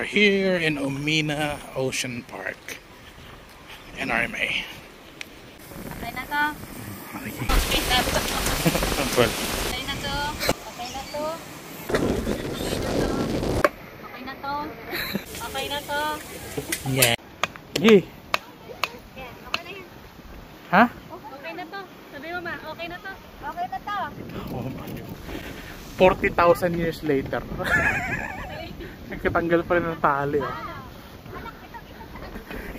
here in Omena Ocean Park, NRMA. Okay na to. Okay. Okay na to. Well. Okay na to. Okay na to. Okay na to. Okay na to. Yeah. Yeah. Okay na yan. Ha? Okay na to. Sabi mo ma, okay na to. Okay na to. Oh my God. 40,000 years later. Nagkatanggal pa rin ng tali. Oh.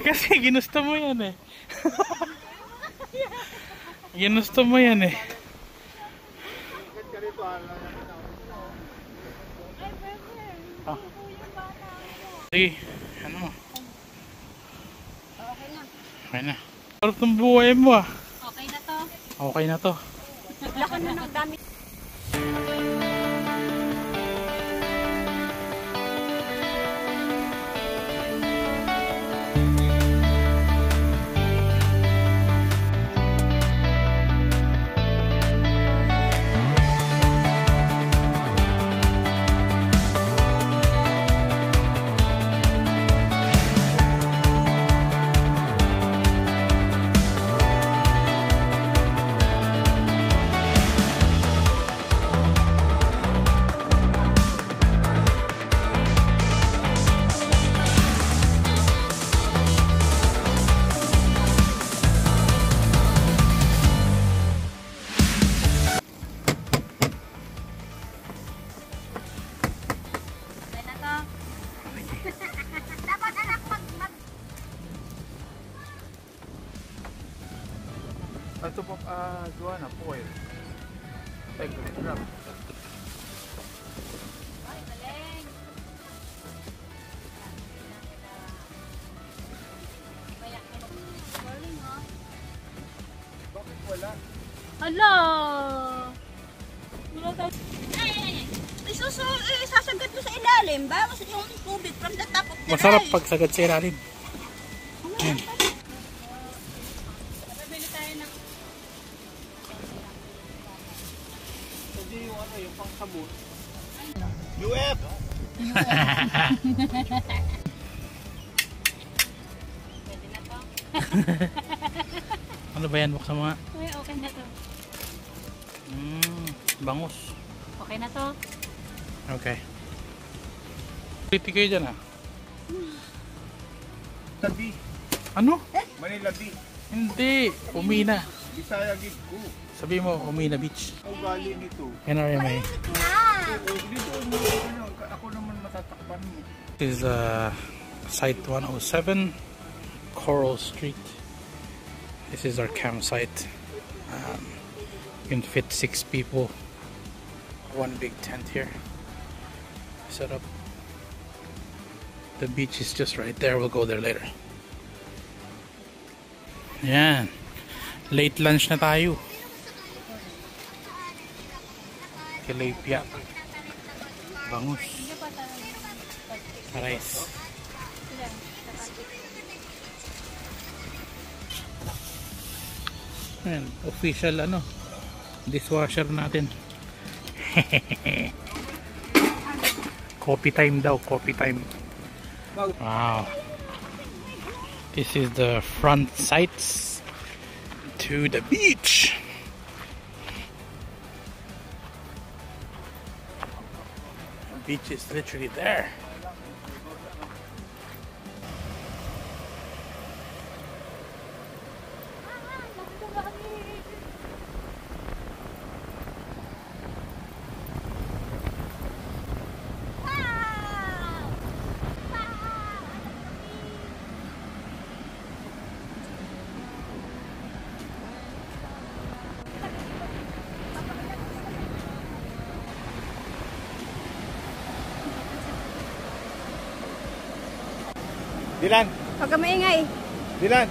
Kasi ginusto mo yan eh. Ginusto mo yan eh. Ah. Sige, ano? Okay na. Okay na. Sarap ng buhay mo ah. Okay na to. Okay na to. Lakan na ng dami. Dapat anak mag... Ito po, Joanna, po eh. Thank you, grab. Ay, galing. Galing ha? Bakit wala? Hala! Wala tayo. Isasagat mo sa ilalim ba? Yung tubig from the top of the Masarap rice. pag sagad sa ilalim. Ayan. Bibili tayo ng... Hindi yung ano, yung pang sabon. UF! Pwede na to. Ano ba yan? Buksan mo nga. Uy, okay na to. Bangus. Okay na to. Okay. Pretty kayo dyan ah. Tabi. Ano? Manila B. Hindi. Umina. Bisaya gid ko. Sabi mo, Umina Beach. Ang gali nito. NRMA. Dito ako naman matatakpan mo. This is Site 107, Coral Street. This is our campsite. You can fit 6 people. One big tent here. Set up. The beach is just right there. We'll go there later. Yan. Late lunch na tayo. Tilapia. Bangus. Rice. Ayan, official ano, dishwasher natin. Coffee time daw, coffee time. Wow. This is the front sights to the beach. The beach is literally there. Dilan, Huwag ka maingay. Dilan.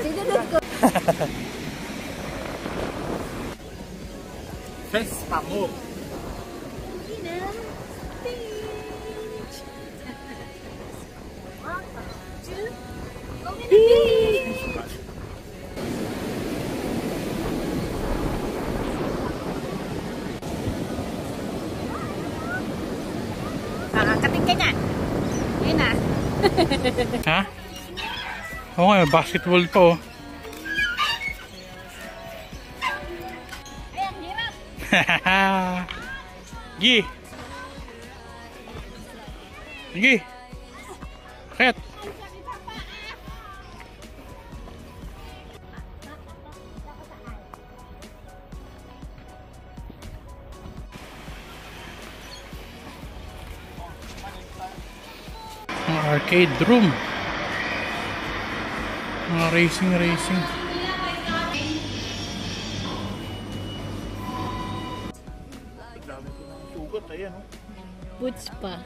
Sinunod ko. Vespa mo. Sige na. Sige na. Ha? Oo nga, basketball pa oh. Ay, ang hirap. Gi! Gi! Ket! Ang arcade room. Mga racing. Sugat, ayan oh. Boots pa.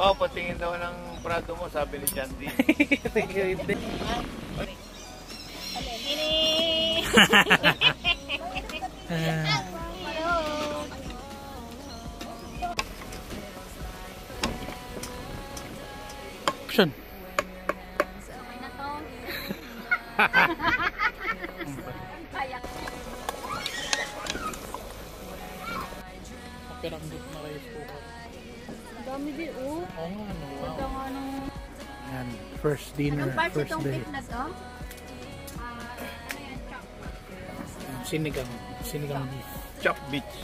Oh, patingin daw ng Prado mo, sabi ni Jandy. Action. Okay na to. Piranggot na kayo po. Ang dami din, oh. Oo nga, no. Ito nga nung... Yan, first dinner, Anong part first itong day. beef na to? Sinigang beef. Chop beach.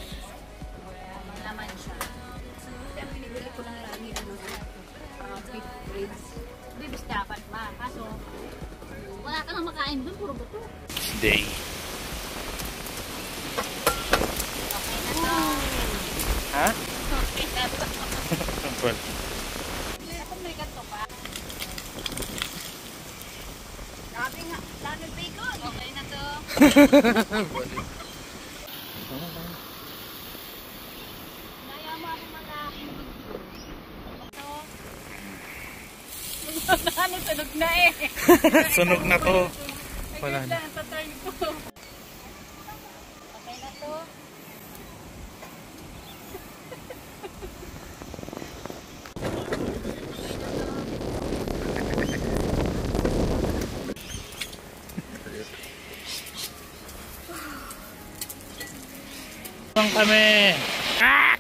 Laman siya. Kaya pinibili ko lang lagi beef ribs. Ribs dapat ba? Kaso, wala kang makain doon, puro buto. Day. Okay na to. Ha? Okay na to. Well, Ako may ganito pa. Sabi nga, lalo bacon. Okay na to. Naya mo ako malaking ito. Ano, tunog na eh. sunog na to. Wala na. Sa turn ko. Okay na to. Lang kami. Ah!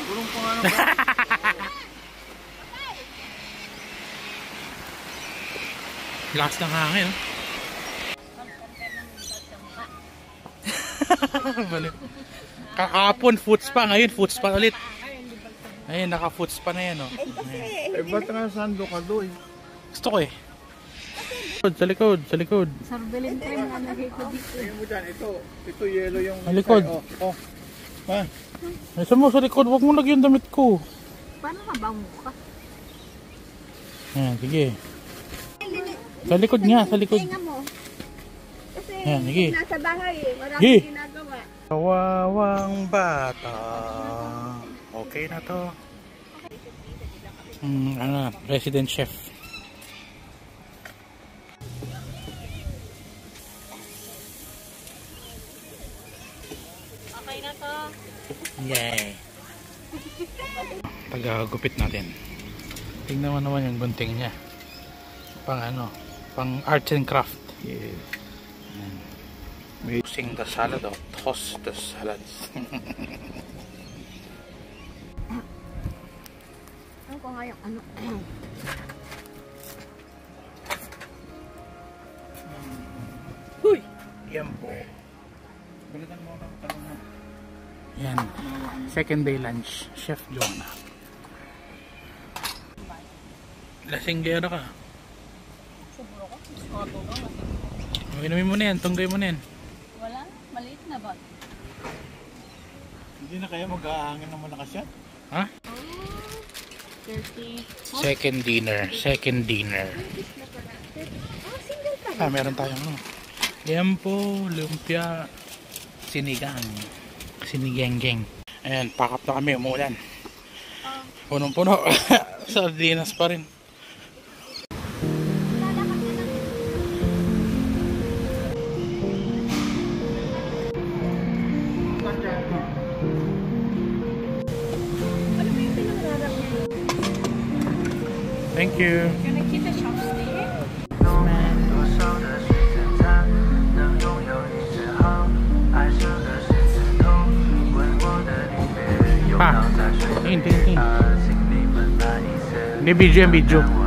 Kulong pa nga ng Lakas ng hangin. Balik. Kakapon, foots pa. Ngayon, foots pa ulit. Ayun, naka-foots pa na yan. Oh. Eh, ba't nga sando ka doon? Gusto ko eh. Sa likod. Sarbeling cream na nagay ko dito. Tingnan mo dyan, ito yellow yung... Sa likod. Oh. Ma, Ay, mo sa likod, huwag mo lagyan damit ko. Paano mabango ka? Ayan, sige. Sa likod nga, sa likod. Tingnan mo. Kasi Ayan, sige. nasa bahay eh. Sige. Maraming ginagawa. Kawawang bata. Okay na to. Resident chef. Okay na to. Yay! Tagagupit natin. Tingnan mo naman yung gunting niya. Pang arts and craft. yeah. Using the salad or toss the salads. Ano ko nga yung ano? Huy! Yan po. Balikan mo ako, tanong mo. Yan. Second day lunch. Chef Jonah. Lasinggero ka. Siguro ko. Soto ka. Inumin mo na yan. Tunggay mo na yan. Wala. Maliit na ba? Hindi na kaya mag-aahangin ng malakas yan? Ha? 30. Second dinner. Ah, meron tayong ano. Yan po. Lumpia. Sinigang. Sinigenggeng. Ayan. Pack up na kami. Umuulan. Punong-puno. Sardinas pa rin. Thank you. Can I keep the chopstick? Ha? Tingin. Hindi, video yung video.